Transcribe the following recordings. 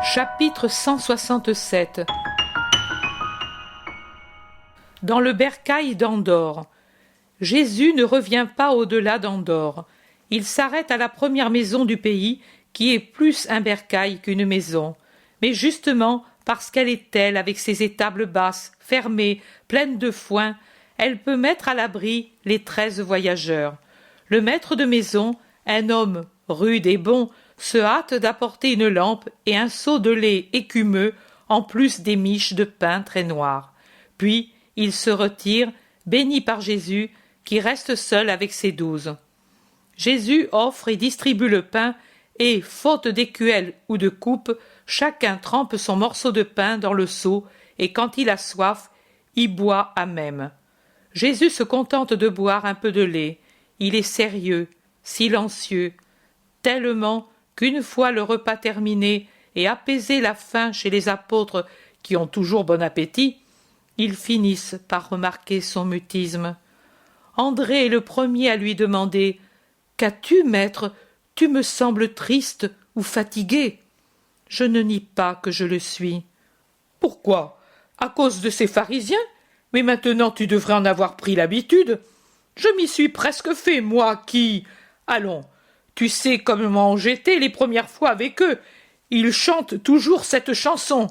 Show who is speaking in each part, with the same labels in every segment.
Speaker 1: Chapitre 167. Dans le bercail d'Andorre. Jésus ne revient pas au-delà d'Andorre. Il s'arrête à la première maison du pays, qui est plus un bercail qu'une maison. Mais justement, parce qu'elle est telle, avec ses étables basses, fermées, pleines de foin, elle peut mettre à l'abri les 13 voyageurs. Le maître de maison, un homme rude et bon, se hâte d'apporter une lampe et un seau de lait écumeux, en plus des miches de pain très noires. Puis il se retire, béni par Jésus, qui reste seul avec ses 12. Jésus offre et distribue le pain, et, faute d'écuelle ou de coupe, chacun trempe son morceau de pain dans le seau, et quand il a soif, y boit à même. Jésus se contente de boire un peu de lait. Il est sérieux, silencieux, tellement qu'une fois le repas terminé et apaisé la faim chez les apôtres qui ont toujours bon appétit, ils finissent par remarquer son mutisme. André est le premier à lui demander « Qu'as-tu, maître? Tu me sembles triste ou fatigué ?» Je ne nie pas que je le suis. « Pourquoi? À cause de ces pharisiens? Mais maintenant tu devrais en avoir pris l'habitude. Je m'y suis presque fait, moi qui... Allons, tu sais comment j'étais les premières fois avec eux. Ils chantent toujours cette chanson.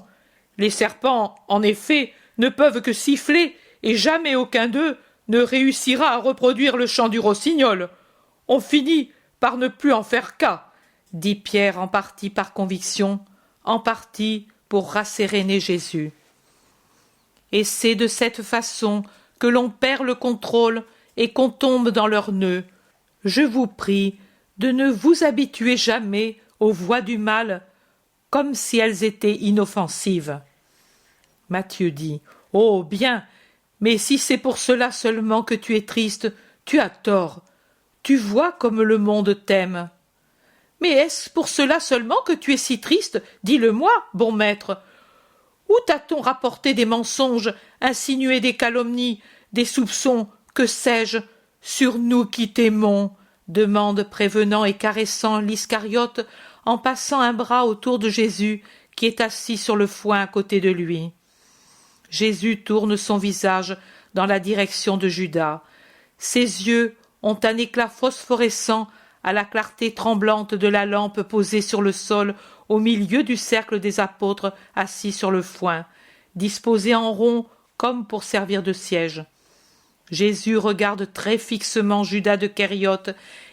Speaker 1: Les serpents, en effet, ne peuvent que siffler, et jamais aucun d'eux ne réussira à reproduire le chant du rossignol. On finit par ne plus en faire cas, dit Pierre en partie par conviction, en partie pour rasséréner Jésus. Et c'est de cette façon que l'on perd le contrôle et qu'on tombe dans leurs nœuds. Je vous prie de ne vous habituer jamais aux voix du mal, comme si elles étaient inoffensives. Matthieu dit « Oh, bien, mais si c'est pour cela seulement que tu es triste, tu as tort. Tu vois comme le monde t'aime. » « Mais est-ce pour cela seulement que tu es si triste? Dis-le-moi, bon maître. Où t'a-t-on rapporté des mensonges, insinué des calomnies, des soupçons, que sais-je, sur nous qui t'aimons ?» demande prévenant et caressant l'Iscariote en passant un bras autour de Jésus qui est assis sur le foin à côté de lui. Jésus tourne son visage dans la direction de Judas. Ses yeux ont un éclat phosphorescent à la clarté tremblante de la lampe posée sur le sol au milieu du cercle des apôtres assis sur le foin, disposés en rond comme pour servir de siège. Jésus regarde très fixement Judas de Kériote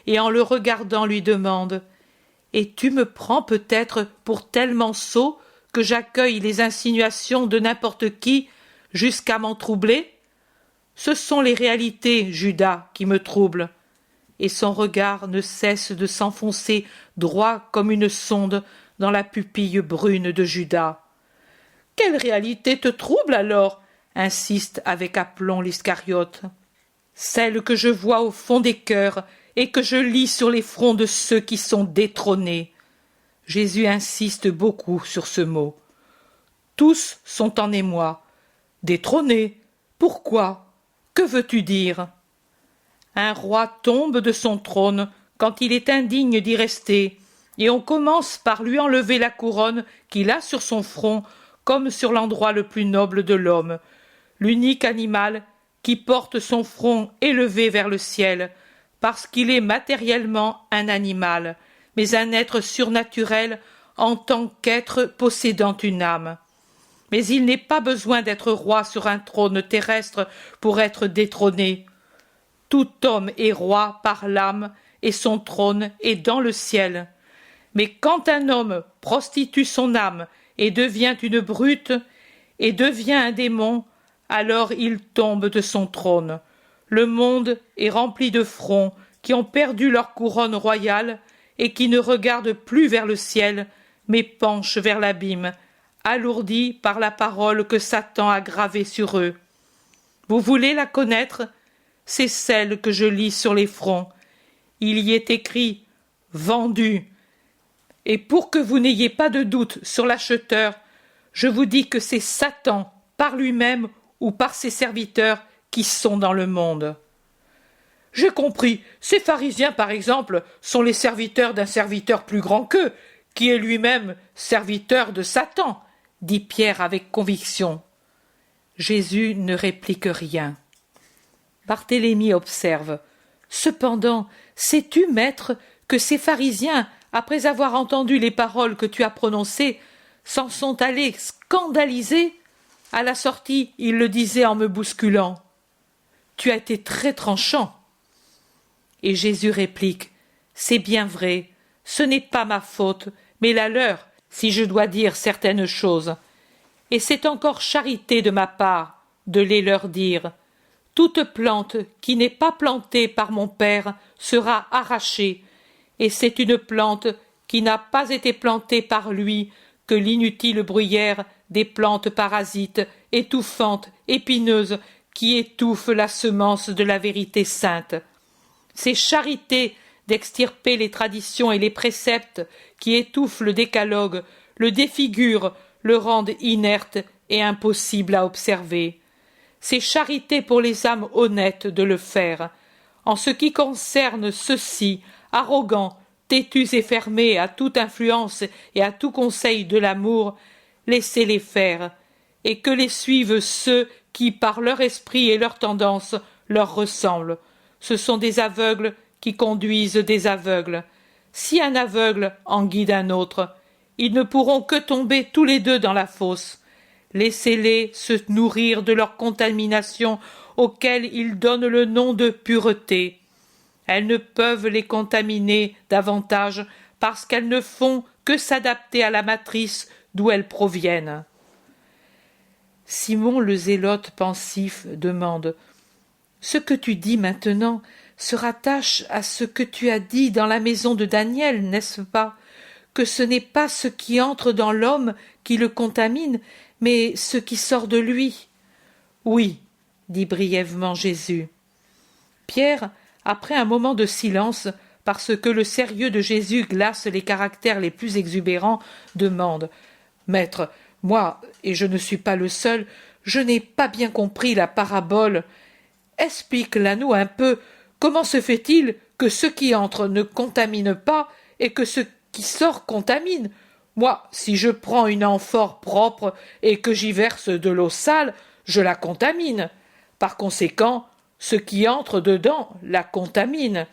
Speaker 1: et en le regardant lui demande « Et tu me prends peut-être pour tellement sot que j'accueille les insinuations de n'importe qui jusqu'à m'en troubler? Ce sont les réalités, Judas, qui me troublent. » Et son regard ne cesse de s'enfoncer droit comme une sonde dans la pupille brune de Judas. « Quelle réalité te trouble alors ?» insiste avec aplomb l'Iscariote. « Celle que je vois au fond des cœurs et que je lis sur les fronts de ceux qui sont détrônés. » Jésus insiste beaucoup sur ce mot. « Tous sont en émoi. Détrônés? Pourquoi? Que veux-tu dire? » Un roi tombe de son trône quand il est indigne d'y rester, et on commence par lui enlever la couronne qu'il a sur son front, comme sur l'endroit le plus noble de l'homme, l'unique animal qui porte son front élevé vers le ciel, parce qu'il est matériellement un animal, mais un être surnaturel en tant qu'être possédant une âme. Mais il n'est pas besoin d'être roi sur un trône terrestre pour être détrôné. Tout homme est roi par l'âme et son trône est dans le ciel. Mais quand un homme prostitue son âme et devient une brute et devient un démon, alors il tombe de son trône. Le monde est rempli de fronts qui ont perdu leur couronne royale et qui ne regardent plus vers le ciel, mais penchent vers l'abîme, alourdis par la parole que Satan a gravée sur eux. Vous voulez la connaître? C'est celle que je lis sur les fronts. Il y est écrit « Vendu ». Et pour que vous n'ayez pas de doute sur l'acheteur, je vous dis que c'est Satan, par lui-même ou par ses serviteurs, qui sont dans le monde. J'ai compris, ces pharisiens, par exemple, sont les serviteurs d'un serviteur plus grand qu'eux, qui est lui-même serviteur de Satan, dit Pierre avec conviction. Jésus ne réplique rien. Barthélemy observe. Cependant, sais-tu, maître, que ces pharisiens, après avoir entendu les paroles que tu as prononcées, s'en sont allés scandalisés? À la sortie, ils le disaient en me bousculant. Tu as été très tranchant. Et Jésus réplique. C'est bien vrai, ce n'est pas ma faute, mais la leur, si je dois dire certaines choses. Et c'est encore charité de ma part de les leur dire. Toute plante qui n'est pas plantée par mon Père sera arrachée, et c'est une plante qui n'a pas été plantée par lui que l'inutile bruyère des plantes parasites, étouffantes, épineuses, qui étouffent la semence de la vérité sainte. C'est charité d'extirper les traditions et les préceptes qui étouffent le décalogue, le défigurent, le rendent inerte et impossible à observer. C'est charité pour les âmes honnêtes de le faire. En ce qui concerne ceux-ci, arrogants, têtus et fermés à toute influence et à tout conseil de l'amour, laissez-les faire, et que les suivent ceux qui, par leur esprit et leur tendance, leur ressemblent. Ce sont des aveugles qui conduisent des aveugles. Si un aveugle en guide un autre, ils ne pourront que tomber tous les deux dans la fosse. Laissez-les se nourrir de leur contamination auquel ils donnent le nom de pureté. Elles ne peuvent les contaminer davantage parce qu'elles ne font que s'adapter à la matrice d'où elles proviennent. Simon le zélote pensif demande « Ce que tu dis maintenant se rattache à ce que tu as dit dans la maison de Daniel, n'est-ce pas? Que ce n'est pas ce qui entre dans l'homme qui le contamine, mais ce qui sort de lui. » Oui, dit brièvement Jésus. Pierre, après un moment de silence, parce que le sérieux de Jésus glace les caractères les plus exubérants, demande « Maître, moi, et je ne suis pas le seul, je n'ai pas bien compris la parabole. Explique-la-nous un peu. Comment se fait-il que ce qui entre ne contamine pas et que ce qui sort contamine? Moi, si je prends une amphore propre et que j'y verse de l'eau sale, je la contamine. Par conséquent, ce qui entre dedans la contamine.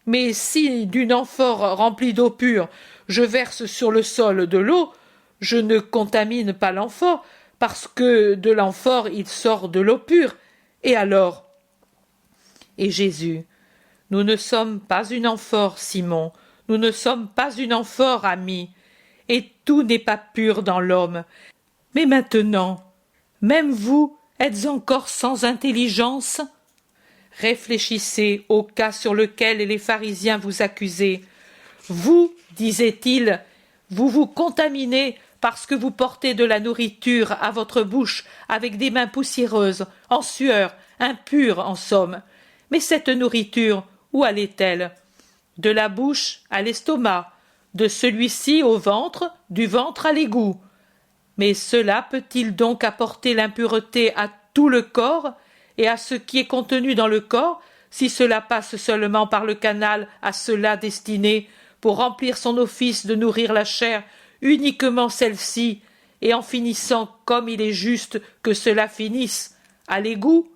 Speaker 1: Mais si d'une amphore remplie d'eau pure, je verse sur le sol de l'eau, je ne contamine pas l'amphore, parce que de l'amphore il sort de l'eau pure. Et alors? Et Jésus: nous ne sommes pas une amphore, Simon, nous ne sommes pas une amphore, ami, et tout n'est pas pur dans l'homme. Mais maintenant, même vous êtes encore sans intelligence? Réfléchissez au cas sur lequel les pharisiens vous accusaient. Vous, disait-il, vous vous contaminez parce que vous portez de la nourriture à votre bouche avec des mains poussiéreuses, en sueur, impures en somme. Mais cette nourriture, où allait-elle? De la bouche à l'estomac, de celui-ci au ventre, du ventre à l'égout. Mais cela peut-il donc apporter l'impureté à tout le corps et à ce qui est contenu dans le corps, si cela passe seulement par le canal à cela destiné, pour remplir son office de nourrir la chair, uniquement celle-ci, et en finissant comme il est juste que cela finisse, à l'égout?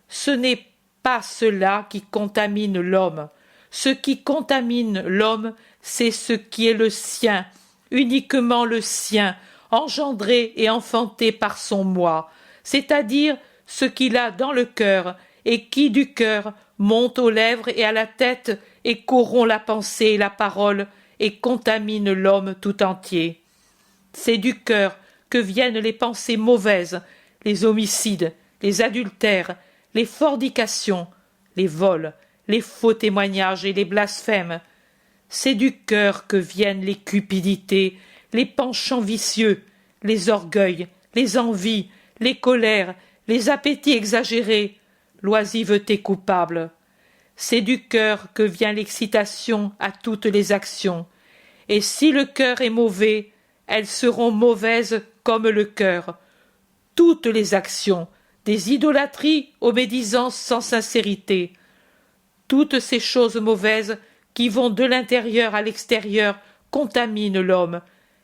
Speaker 1: Ce n'est pas cela qui contamine l'homme. Ce qui contamine l'homme, c'est ce qui est le sien, uniquement le sien, engendré et enfanté par son moi, c'est-à-dire ce qu'il a dans le cœur, et qui du cœur monte aux lèvres et à la tête, et corrompt la pensée et la parole, et contamine l'homme tout entier. C'est du cœur que viennent les pensées mauvaises, les homicides, les adultères, les fornications, les vols, les faux témoignages et les blasphèmes. C'est du cœur que viennent les cupidités, les penchants vicieux, les orgueils, les envies, les colères, les appétits exagérés, l'oisiveté coupable. C'est du cœur que vient l'excitation à toutes les actions. Et si le cœur est mauvais, elles seront mauvaises comme le cœur. Toutes les actions, des idolâtries aux médisances sans sincérité, toutes ces choses mauvaises qui vont de l'intérieur à l'extérieur contamine l'homme,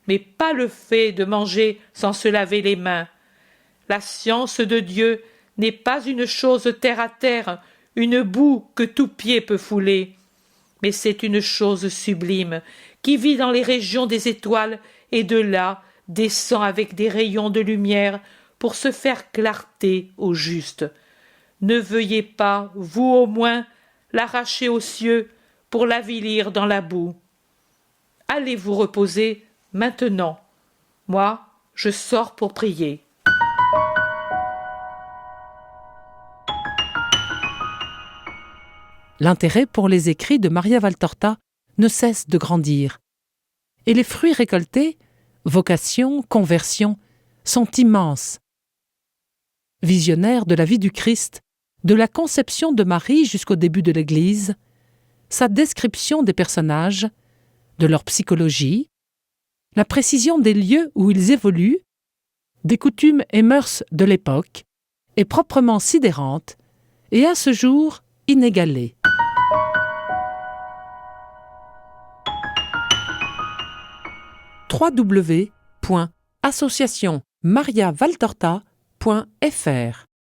Speaker 1: mais pas le fait de manger sans se laver les mains. La science de Dieu n'est pas une chose terre à terre, une boue que tout pied peut fouler, mais c'est une chose sublime qui vit dans les régions des étoiles et de là descend avec des rayons de lumière pour se faire clarté au juste. Ne veuillez pas, vous au moins, l'arracher aux cieux pour l'avilir dans la boue. Allez vous reposer maintenant. Moi, je sors pour prier.
Speaker 2: L'intérêt pour les écrits de Maria Valtorta ne cesse de grandir. Et les fruits récoltés, vocation, conversion, sont immenses. Visionnaire de la vie du Christ, de la conception de Marie jusqu'au début de l'Église, sa description des personnages, de leur psychologie, la précision des lieux où ils évoluent, des coutumes et mœurs de l'époque, est proprement sidérante et à ce jour inégalée. www.associationmariavaltorta.fr